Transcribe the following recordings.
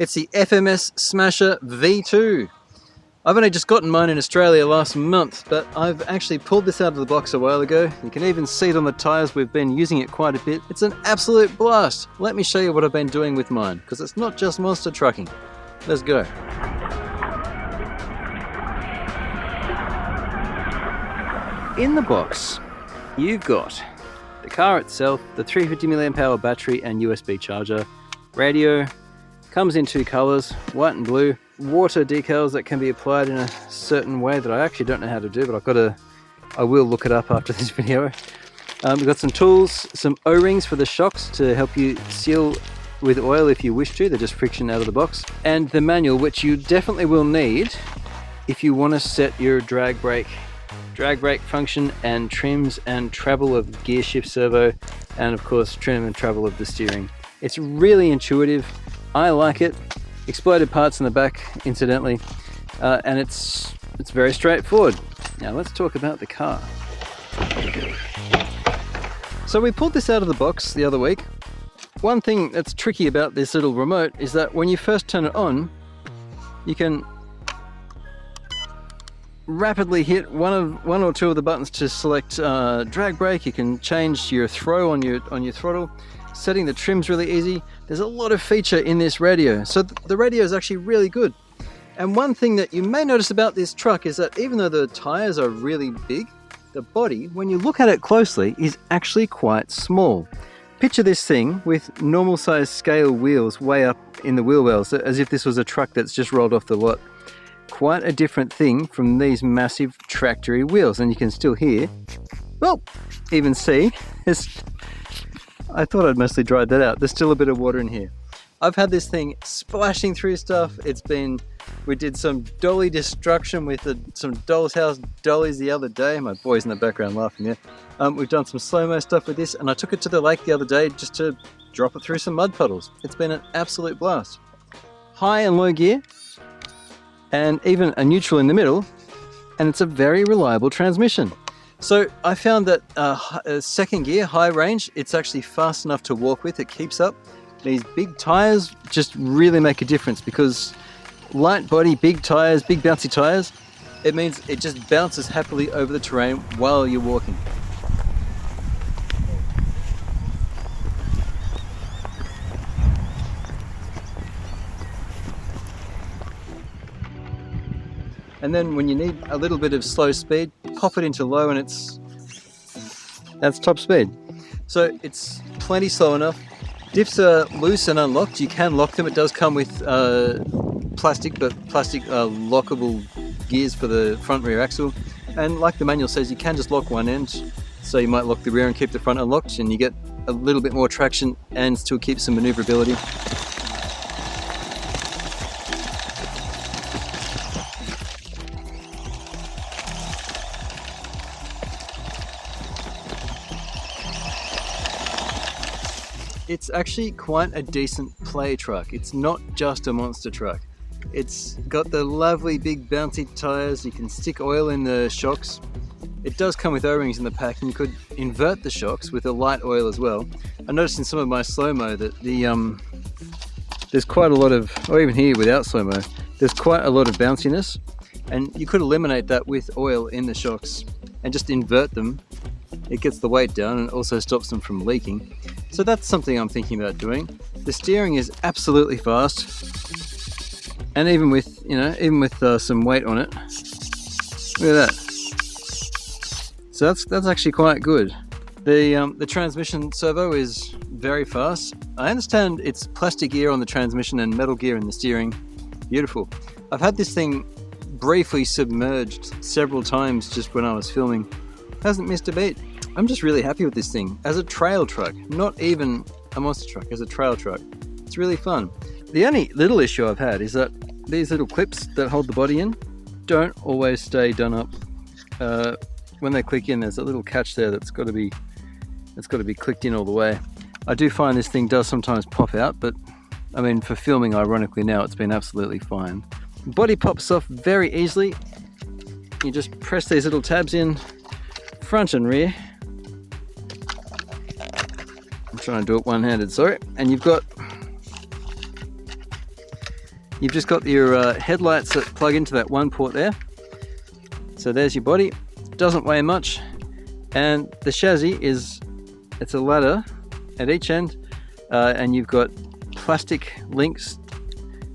It's the FMS Smasher V2. I've only just gotten mine in Australia last month, but I've actually pulled this out of the box a while ago. You can even see it on the tyres. We've been using it quite a bit. It's an absolute blast. Let me show you what I've been doing with mine, because it's not just monster trucking. Let's go. In the box, you've got the car itself, the 350mAh battery and USB charger, radio, comes in two colours, white and blue, water decals that can be applied in a certain way that I actually don't know how to do, but I will look it up after this video. We've got some tools, some O-rings for the shocks to help you seal with oil if you wish to. They're just friction out of the box. And the manual, which you definitely will need if you want to set your drag brake function and trims and travel of the gear shift servo, and of course trim and travel of the steering. It's really intuitive. I like it. Exploded parts in the back, incidentally, and it's very straightforward. Now let's talk about the car. So we pulled this out of the box the other week. One thing that's tricky about this little remote is that when you first turn it on, you can rapidly hit one or two of the buttons to select drag brake. You can change your throw on your throttle. Setting the trim's really easy. There's a lot of feature in this radio, so the radio is actually really good. And one thing that you may notice about this truck is that even though the tires are really big, the body, when you look at it closely, is actually quite small. Picture this thing with normal size scale wheels way up in the wheel wells, as if this was a truck that's just rolled off the lot. Quite a different thing from these massive tractory wheels, and you can still hear, well, even see, I thought I'd mostly dried that out. There's still a bit of water in here. I've had this thing splashing through stuff. We did some dolly destruction with some Doll's House dollies the other day. My boy's in the background laughing there. We've done some slow-mo stuff with this, and I took it to the lake the other day just to drop it through some mud puddles. It's been an absolute blast. High and low gear, and even a neutral in the middle, and it's a very reliable transmission. So I found that second gear, high range, it's actually fast enough to walk with. It keeps up. These big tires just really make a difference, because light body, big tires, big bouncy tires, it means it just bounces happily over the terrain while you're walking. And then when you need a little bit of slow speed, pop it into low, and that's top speed. So it's plenty slow enough. Diffs are loose and unlocked. You can lock them. It does come with plastic lockable gears for the front rear axle. And like the manual says, you can just lock one end. So you might lock the rear and keep the front unlocked, and you get a little bit more traction and still keep some maneuverability. It's actually quite a decent play truck. It's not just a monster truck. It's got the lovely big bouncy tires. You can stick oil in the shocks. It does come with O-rings in the pack, and you could invert the shocks with a light oil as well. I noticed in some of my slow-mo that there's quite a lot of, or even here without slow-mo, there's quite a lot of bounciness, and you could eliminate that with oil in the shocks and just invert them. It gets the weight down and also stops them from leaking. So that's something I'm thinking about doing. The steering is absolutely fast, and even with some weight on it, look at that. So that's actually quite good. The transmission servo is very fast. I understand it's plastic gear on the transmission and metal gear in the steering. Beautiful. I've had this thing briefly submerged several times just when I was filming. Hasn't missed a beat. I'm just really happy with this thing as a trail truck, not even a monster truck, as a trail truck. It's really fun. The only little issue I've had is that these little clips that hold the body in don't always stay done up. When they click in, there's a little catch there that's got to be clicked in all the way. I do find this thing does sometimes pop out, but I mean, for filming, ironically now, it's been absolutely fine. Body pops off very easily. You just press these little tabs in, front and rear. I'm trying to do it one-handed, sorry. And you've got You've just got your headlights that plug into that one port there. So there's your body. Doesn't weigh much, and the chassis it's a ladder at each end, and you've got plastic links.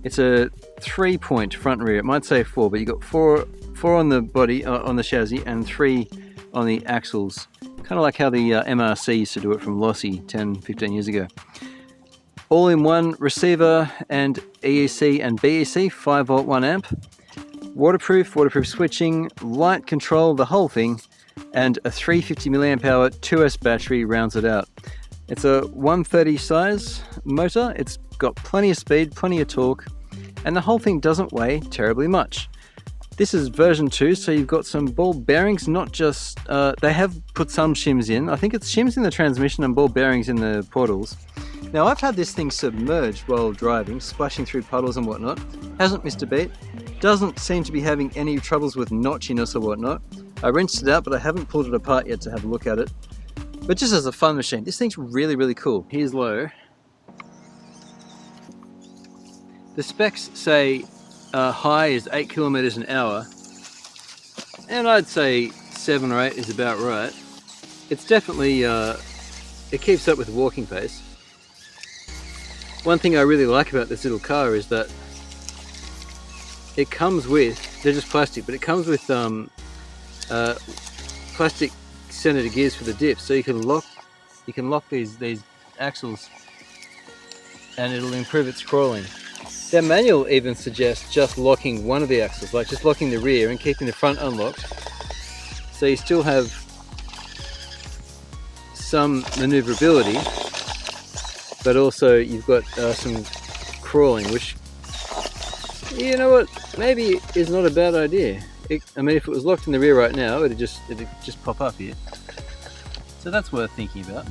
It's a 3-point front and rear. It might say 4, but you've got four on the body, on the chassis, and 3 on the axles. Kind of like how the MRC used to do it from Lossy 10-15 years ago. All-in-one receiver and EEC and BEC, 5V 1A. Waterproof switching, light control, the whole thing, and a 350 mAh 2S battery rounds it out. It's a 130 size motor. It's got plenty of speed, plenty of torque, and the whole thing doesn't weigh terribly much. This is version 2, so you've got some ball bearings, not just, they have put some shims in. I think it's shims in the transmission and ball bearings in the portals. Now I've had this thing submerged while driving, splashing through puddles and whatnot. Hasn't missed a beat. Doesn't seem to be having any troubles with notchiness or whatnot. I rinsed it out, but I haven't pulled it apart yet to have a look at it. But just as a fun machine, this thing's really, really cool. Here's low. The specs say high is 8 kilometers an hour, and I'd say 7 or 8 is about right. It's definitely, it keeps up with walking pace. One thing I really like about this little car is that it comes with, they're just plastic, but it comes with plastic center gears for the diff, so you can lock these axles, and it'll improve its crawling. Their manual even suggests just locking one of the axles, like just locking the rear and keeping the front unlocked, so you still have some maneuverability, but also you've got some crawling, which, you know what, maybe is not a bad idea. I mean, if it was locked in the rear right now, it'd just pop up here. So that's worth thinking about.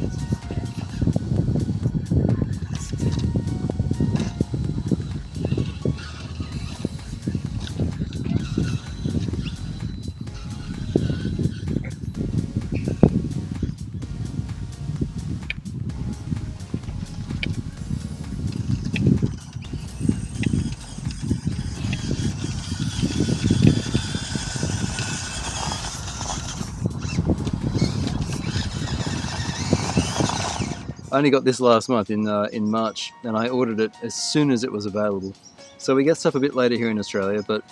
I only got this last month in March, and I ordered it as soon as it was available. So we get stuff a bit later here in Australia, but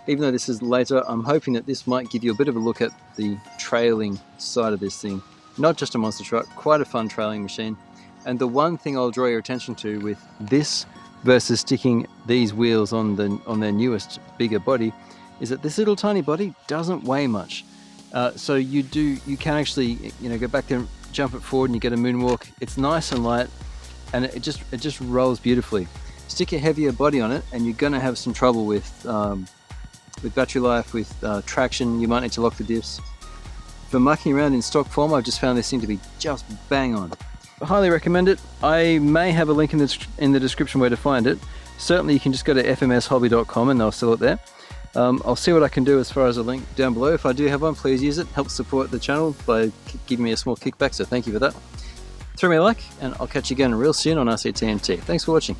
even though this is later, I'm hoping that this might give you a bit of a look at the trailing side of this thing. Not just a monster truck, quite a fun trailing machine. And the one thing I'll draw your attention to with this versus sticking these wheels on their newest, bigger body, is that this little tiny body doesn't weigh much. So you can actually, go back there, jump it forward, and you get a moonwalk. It's nice and light, and it just rolls beautifully. Stick a heavier body on it, and you're going to have some trouble with battery life, with traction. You might need to lock the diffs. For mucking around in stock form, I've just found this thing to be just bang on. I highly recommend it. I may have a link in the description where to find it. Certainly you can just go to fmshobby.com and they'll sell it there. I'll see what I can do as far as a link down below. If I do have one, please use it. Helps support the channel by giving me a small kickback, so thank you for that. Throw me a like, and I'll catch you again real soon on RC-TNT. Thanks for watching.